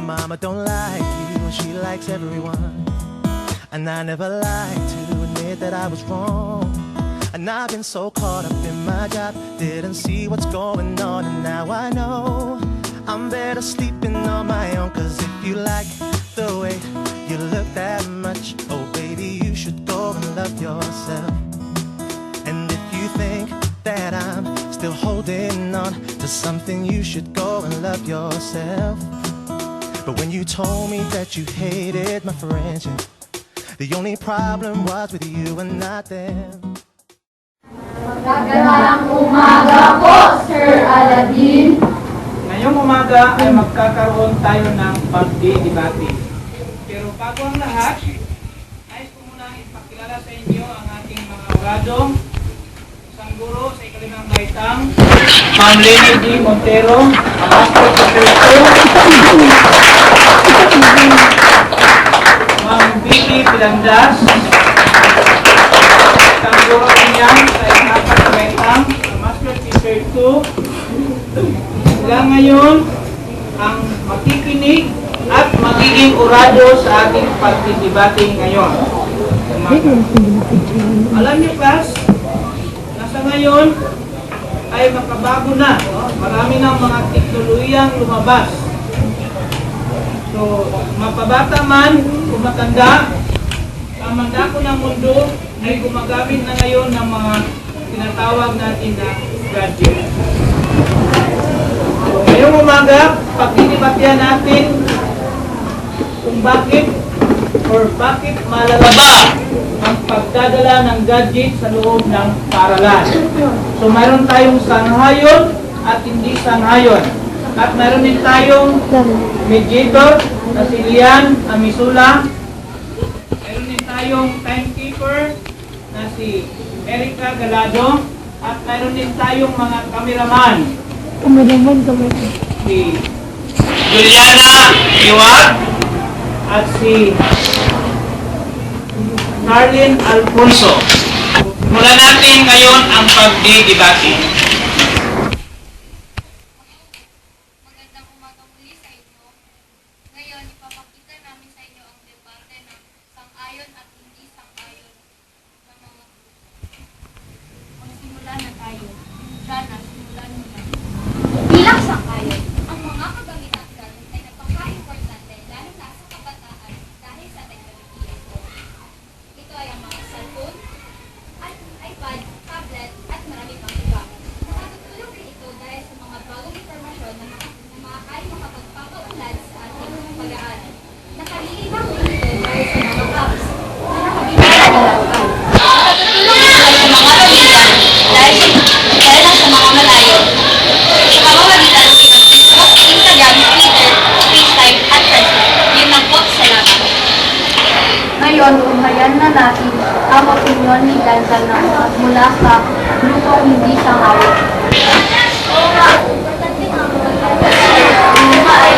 mama don't like you and she likes everyone. And I never liked to admit that I was wrong. And I've been so caught up in my job, didn't see what's going on. And now I know I'm better sleeping on my own. Cause if you like the way you look that much, oh baby, you should go and love yourself. And if you think that I'm still holding on to something, you should go and love yourself. But when you told me that you hated my friendship, the only problem was with you and not them. Magandang umaga po, Sir Aladdin. Ngayong umaga ay magkakaroon tayo ng pagdidebate. Pero bago ang lahat, nais ko muna ipakilala sa inyo ang ating mga abogado, isang guro sa ikalimang baitang, Ma'am Lenny D. Montero, ang Master Professor, Ma'am Vicky Pilandas, isang guro niyan sa ikapat na baitang, ang Master Teacher 2. Sila ngayon ang makikinig at magiging urado sa ating pagdidebate ngayon. Alam niyo, class, nasa ngayon ay makabago na. No? Marami ng mga teknolohiyang lumabas. So, mapabata man, kumatanda, ang mandako ng mundo ay gumagamit na ngayon ng mga tinatawag natin na gadget. So, ngayong umaga, pagdidebatihan natin kung bakit malala ang pagdadala ng gadget sa loob ng paaralan. So mayroon tayong sanghayon at hindi sanghayon. At mayroon din tayong mediator na si Lian Amisula. Mayroon din tayong timekeeper na si Erica Galado. At mayroon din tayong mga cameraman. Si Juliana Iwag at si Marlene Alfonso. Simulan natin ngayon ang pagdidebate. Magandang umaga muli sa inyo. Ngayon, ipapakita namin sa inyo ang debate ng sang-ayon at hindi sang-ayon ng mga magsimula na tayo. Sana, simulan mo na. Bilang sang-ayon, ang mga kagamitan ngayon ay napaka-importante lalo na sa kabataan dahil sa teknolohiya. Ito ay ang mga cellphone, iPad, tablet, at marami pang iba. Nakatutulong rin ito dahil sa mga bagong impormasyon na maaaring makapagpapaunlad sa ating pag-aaral. Nakalilibang rin ito dahil sa mga apps na nakabibigay ng laruan. Nakatutulong rin ito sa mga kaibigan dahil lang sa mga malayo. Sa pamamagitan ng Facebook, Instagram, Twitter, FaceTime, at Facebook. Yun lang po, salamat. Ngayon, unghayan na natin ang opinyon ni Danzal na mula sa grupong hindi sang-ayon. Oo nga, importante nga mga ito ay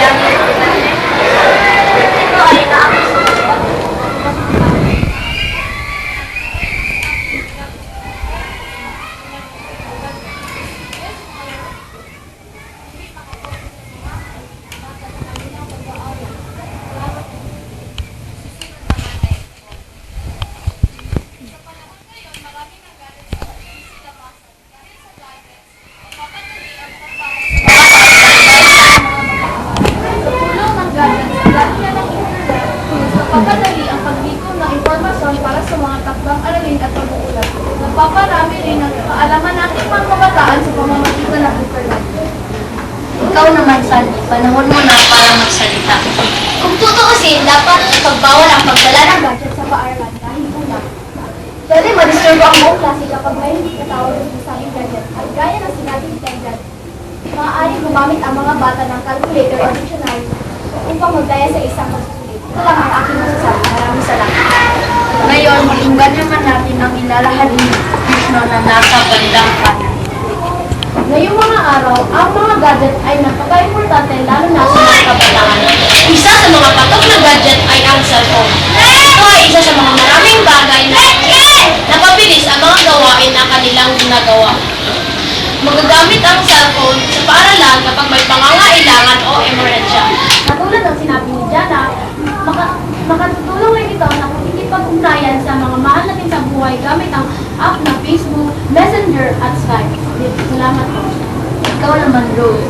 Papadali ang pagbiko ng impormasyon para sa mga takdang aralin at pag-uulat. Nagpaparami rin ang kaalaman natin mga kabataan sa pamamagitan ng internet. Ikaw naman, Sandy, panahon mo na para magsalita. Kung tutuusin, dapat ipagbawal ang pagdala ng Gadget sa paaralan dahil una. Pwede ma-disturb ang buong klase kapag may hindi katawag ng sabing gadget at gaya ng sinabi ni Tengan. Maaaring gumamit ang mga bata ng calculator o dictionary upang magdaya sa isang pagsusulit. Ito lang ang aking masasabi. Maraming salamat. Ngayon, pakinggan naman natin ang inalahad ni Krishna na nasa bandang kanan. Ngayong mga araw, ang mga gadget ay napaka-importante lalo na sa mga kabataan. Isa sa mga patok na gadget ay ang cellphone. Ito ay isa sa mga maraming bagay na napabilis ang mga gawain na kanilang ginagawa. Magagamit ang cellphone sa paaralan kapag may pangangailangan o emerensya. Katulad ng sinabi Makatutulong rin ito na pakikipag-ugnayan sa mga mahal natin sa buhay gamit ang app na Facebook, Messenger at Skype. Salamat po. Ikaw naman, Rose.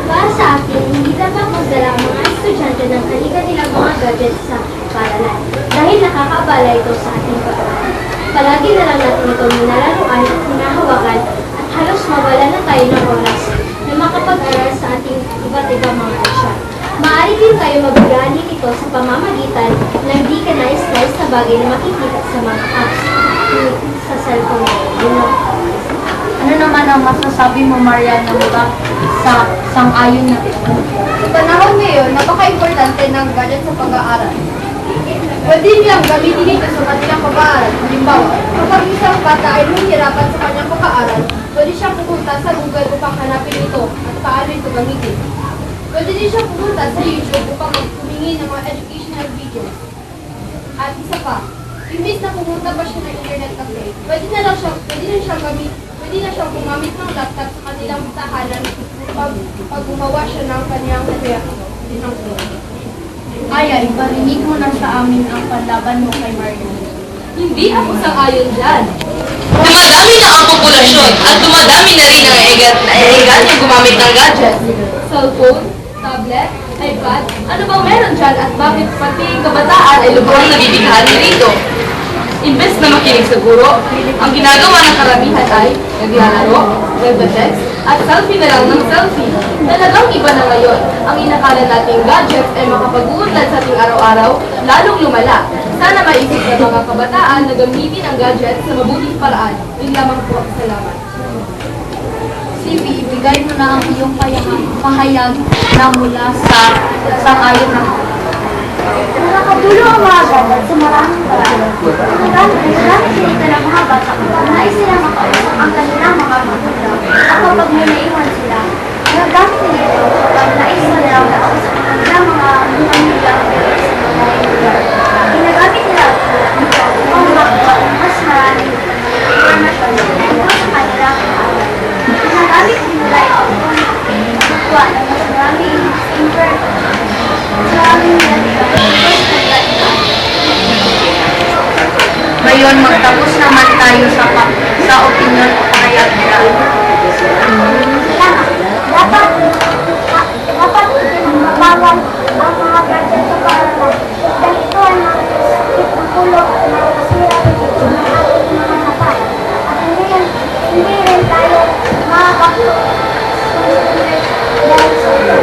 Para sa akin, hindi dapat magdala ang mga estudyante ng kanilang mga gadgets sa paaralan dahil nakakaabala ito sa ating pag-aaral. Palagi na lang natin itong minalaruan at hinahawakan at halos mawala na tayo ng oras na makapag-aral sa ating iba't ibang mga leksyon. Maaari din tayo magbigani nito sa pamamagitan ng di ka nais-nais na bagay na makikita sa mga apps sa cellphone mo. Ano naman ang masasabi mo, Mariana, mula sa sang-ayon na ito? Sa panahon ngayon, napaka-importante ng gadget sa pag-aaral. Pwede nilang gamitin ito sa kanilang pag-aaral. Halimbawa, kapag isang bata ay nahihirapan sa kanyang pag-aaral, pwede siyang pumunta sa Google upang hanapin ito at paano ito gamitin. Pwede din siyang pumunta sa YouTube upang humingi ng mga educational videos. At isa pa, imbis na pumunta pa siya ng internet cafe, pwede na siyang gumamit ng laptop sa kanilang tahanan pag gumawa siya ng kanyang Aya, iparinig mo na sa amin ang panlaban mo kay Mariana. Hindi ako sang-ayon dyan. Dumadami na ang populasyon at dumadami na rin ang eleganteng gumamit ng gadget. Cellphone, tablet, iPad, ano bang meron dyan at bakit pati kabataan ay Lubhang nabibigani rito. Imbes na makinig sa guro, ang ginagawa ng karamihan ay naglalaro, nagbe-text, at selfie na lang ng selfie. Talagang iba na ngayon. Ang inakala nating gadgets ay makapag-uunlad sa ating araw-araw, lalong lumala. Sana maisip ng mga kabataan na gamitin ang gadgets sa mabuting paraan. Yun lamang po. Salamat. Sibi, ibigay mo na ang iyong pahayag na mula sa sang-ayon na ito. nakakatulong ang mga gadget sa maraming paraan. Nagamit sila ng mga bata kapag nais sila makausap ang kanilang mga magulang at kapag may naiwan sila. Nagamit nila ito kapag nais nila makausap ang kanilang mga magulang sa maraming lugar. Ginagamit nila ito upang makakuha ng mas maraming information tungkol sa kanilang pag-aaral. Ginagamit nila ito upang makakuha ng mas maraming information Ngayon, magtapos naman tayo sa opinion o pahayag nila. Dapat itinagpapawal ang mga gadget sa paaralan dahil ito ay makakasakit ng kulog at makakasira ng ating mga mata. At hindi rin tayo makakapag-concentrate dahil sa ito.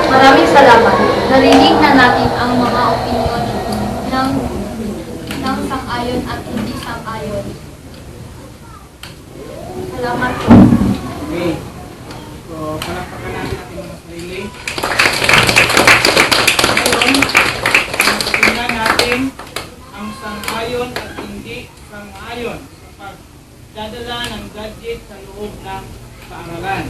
Maraming salamat. Narinig na natin ang mga opinion ng sang-ayon at hindi sang-ayon. Salamat po. Okay. So, palakpakan natin ating mga sarili. Ngayon, tingnan natin ang sang-ayon at hindi sang-ayon sa pagdadala ng gadget sa loob ng paaralan.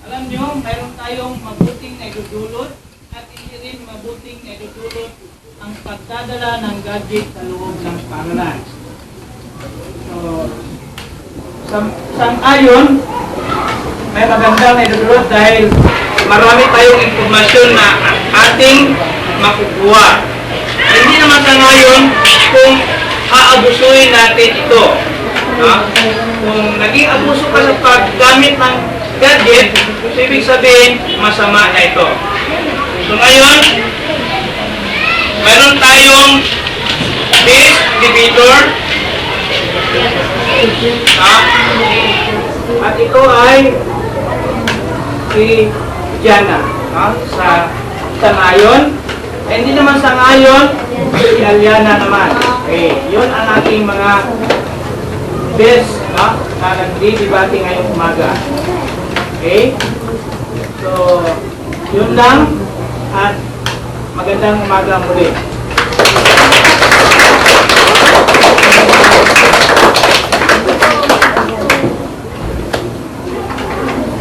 Alam nyo, mayroon tayong mabuting naidudulot at hindi rin mabuting naidudulot ang pagdadala ng gadget sa loob ng paaralan. So, sang-ayon, may magandang naidudulot dahil marami tayong impormasyon na ating makukuha. Hindi naman sang-ayon kung aabusuin natin ito. Kung naging abuso ka sa paggamit ng gadget, ibig sabihin, masama na ito. So ngayon, meron tayong this divisor. At ito ay si Jana. Sa sangayon. Hindi naman sangayon, si Aliana naman. Okay, yun ang ating mga best na nagdi-debate ngayong umaga. Okay? So, yun lang at magandang umaga muli.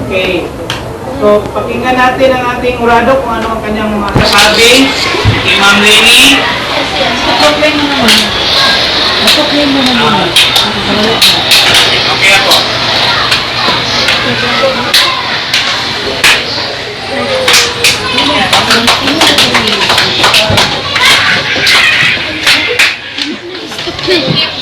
Okay. So, pakinggan natin ang ating urado kung ano ang kanyang mga sasabi. Kay Ma'am Lenny. Okay ako. Keep